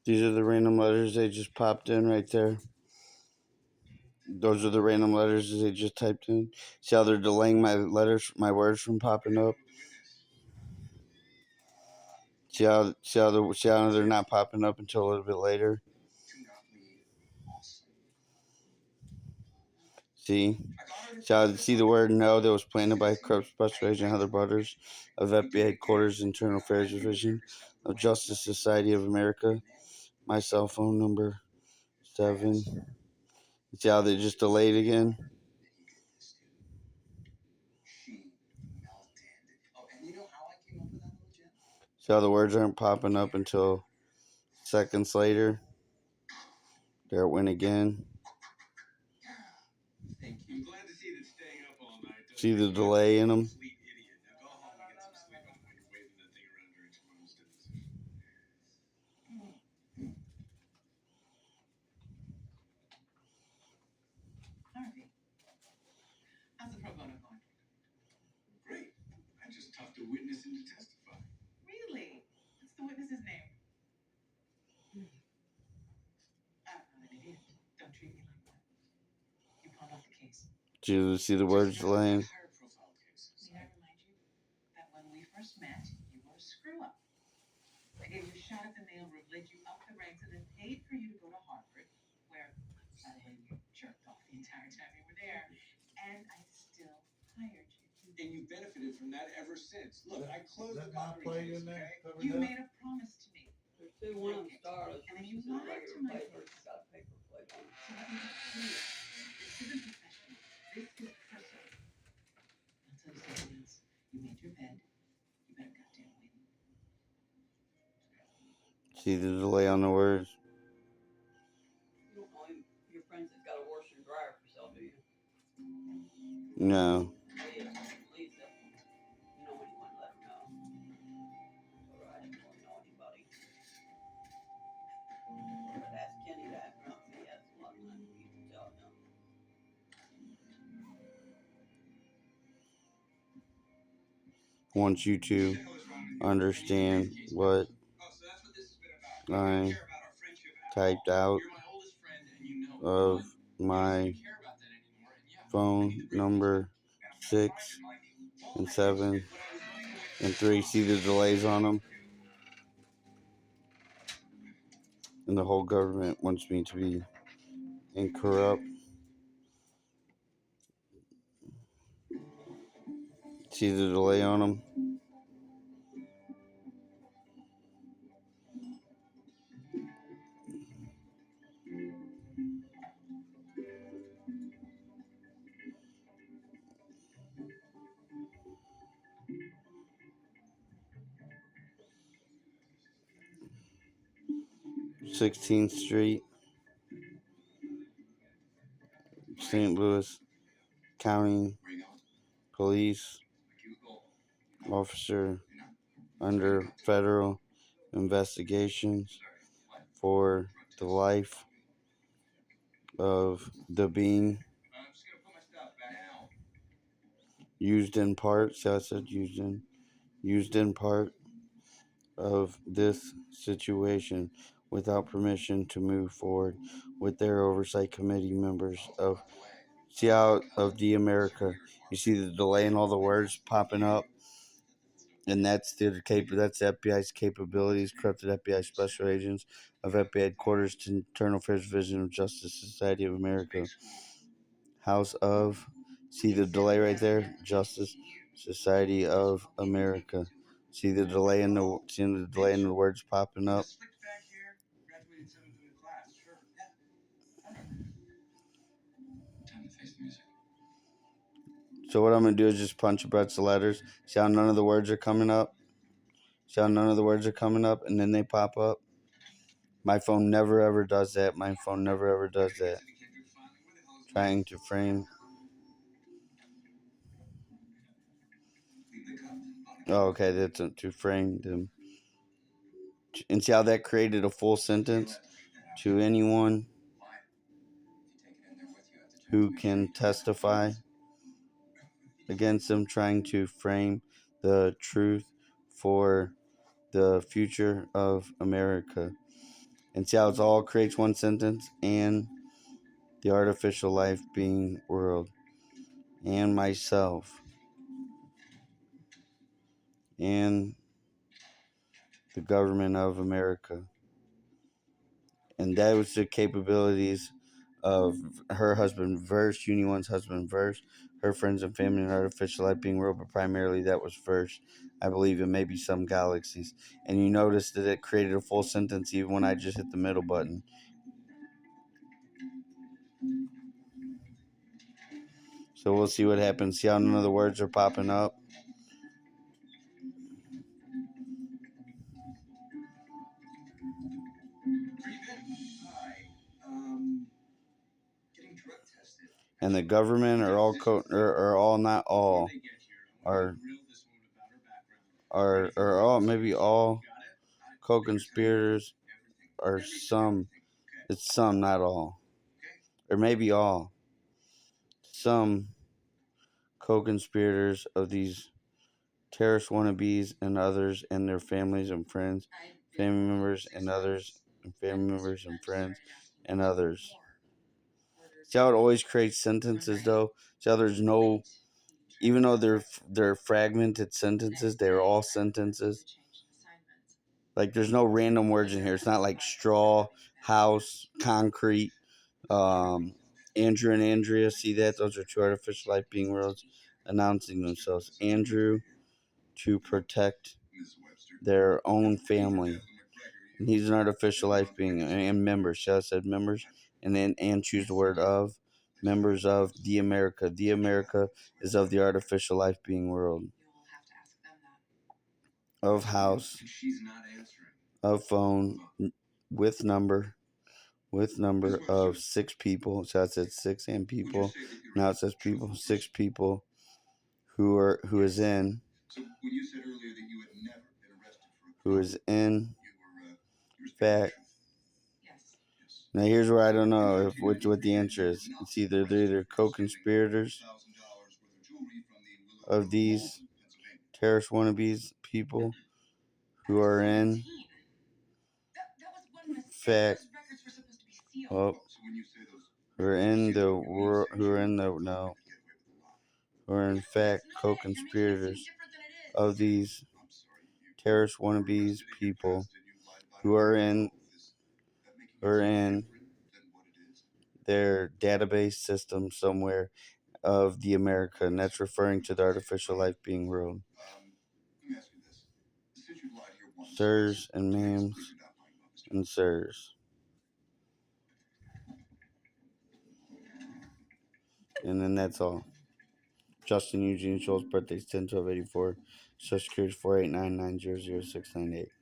These are the random letters they just popped in right there. Those are the random letters they just typed in. See how they're delaying my words from popping up? See how they're not popping up until a little bit later? See? See the word no that was planted by corrupt Special Agent Heather Butters of FBI Headquarters Internal Affairs Division of Justice Society of America. My cell phone number 7. See how they just delayed again? See how the words aren't popping up until seconds later? There it went again. See the delay in them? Harvey, how's the pro bono going? Great. I just talked to witness and to testify. Really? What's the witness's name? I'm an idiot. Don't treat me like that. You pawned off the case. Do you see the words delaying? May I remind you that when we first met, you were a screw up. I gave you a shot at the mailroom, led you up the ranks, and then paid for you to go to Harvard, where by the way you jerked off the entire time you were there, and I still hired you. And you benefited from that ever since. Look, I closed the lottery case, okay? You made a promise to me. There's two one stars. And then you lied to my face. Got a paper plate on it. So let me be clear. This isn't professional. This is personal. I'll tell you something else. You made your bed. You better goddamn win. See the delay on the words? You don't know your friends that's got a washer and dryer for sale, do you? No. Lisa. You know when you want to let her know. Or I didn't really know anybody. But ask Kenny that, not me. That's a lot of times we used to tell him. Want you to understand what I typed out of my phone number 6 and 7 and 3. See the delays on them? And the whole government wants me to be incorrupt. See the delay on them? "16th Street, St. Louis County Police Officer under federal investigations for the life of the being used in part." So I said used in part of this situation without permission to move forward with their oversight committee members of the America. You see the delay in all the words popping up, and that's the FBI's capabilities, corrupted FBI special agents of FBI Headquarters to Internal Affairs Division of Justice Society of America. House of, see the delay right there, Justice Society of America. See the delay in the words popping up. So what I'm gonna do is just punch a bunch of letters. See how none of the words are coming up? See how none of the words are coming up and then they pop up? My phone never ever does that. My phone never ever does that. Trying to frame. Oh, okay, that's to frame them. And see how that created a full sentence? To anyone who can testify against them, trying to frame the truth for the future of America. And see how it all creates one sentence? And the artificial life being world. And myself. And the government of America. And that was the capabilities of her husband Verse, Uni One's husband Verse, her friends and family, and artificial life being real, but primarily that was Verse. I believe in maybe some galaxies. And you notice that it created a full sentence even when I just hit the middle button. So we'll see what happens. See how none of the words are popping up? And the government are all are all not all are all maybe all co-conspirators or some. It's some, not all, or maybe all. Some co-conspirators of these terrorist wannabes and others and their families and friends, family members and others, and family members and friends and others. See how it always creates sentences though? See how there's no, even though they're fragmented sentences, they're all sentences. Like there's no random words in here. It's not like straw, house, concrete. Andrew and Andrea, see that? Those are two artificial life being worlds announcing themselves. Andrew to protect their own family. And he's an artificial life being, and members. Shall I said members? And then and choose the word of. Members of the America. The America is of the artificial life being world. Of house. Of phone. With number of 6 people. So it said 6 and people. Now it says people, 6 people who is in fact. Now here's where I don't know what the answer is. It's they're either co-conspirators of these terrorist wannabes people who are in fact who are in the world who are in fact co-conspirators of these terrorist wannabes people who are in their database system somewhere of the America, and that's referring to the artificial life being world. Sirs and ma'ams and sirs. And then that's all. Justin Eugene Schultz, birthday's 10/12/84. Social Security 489900698.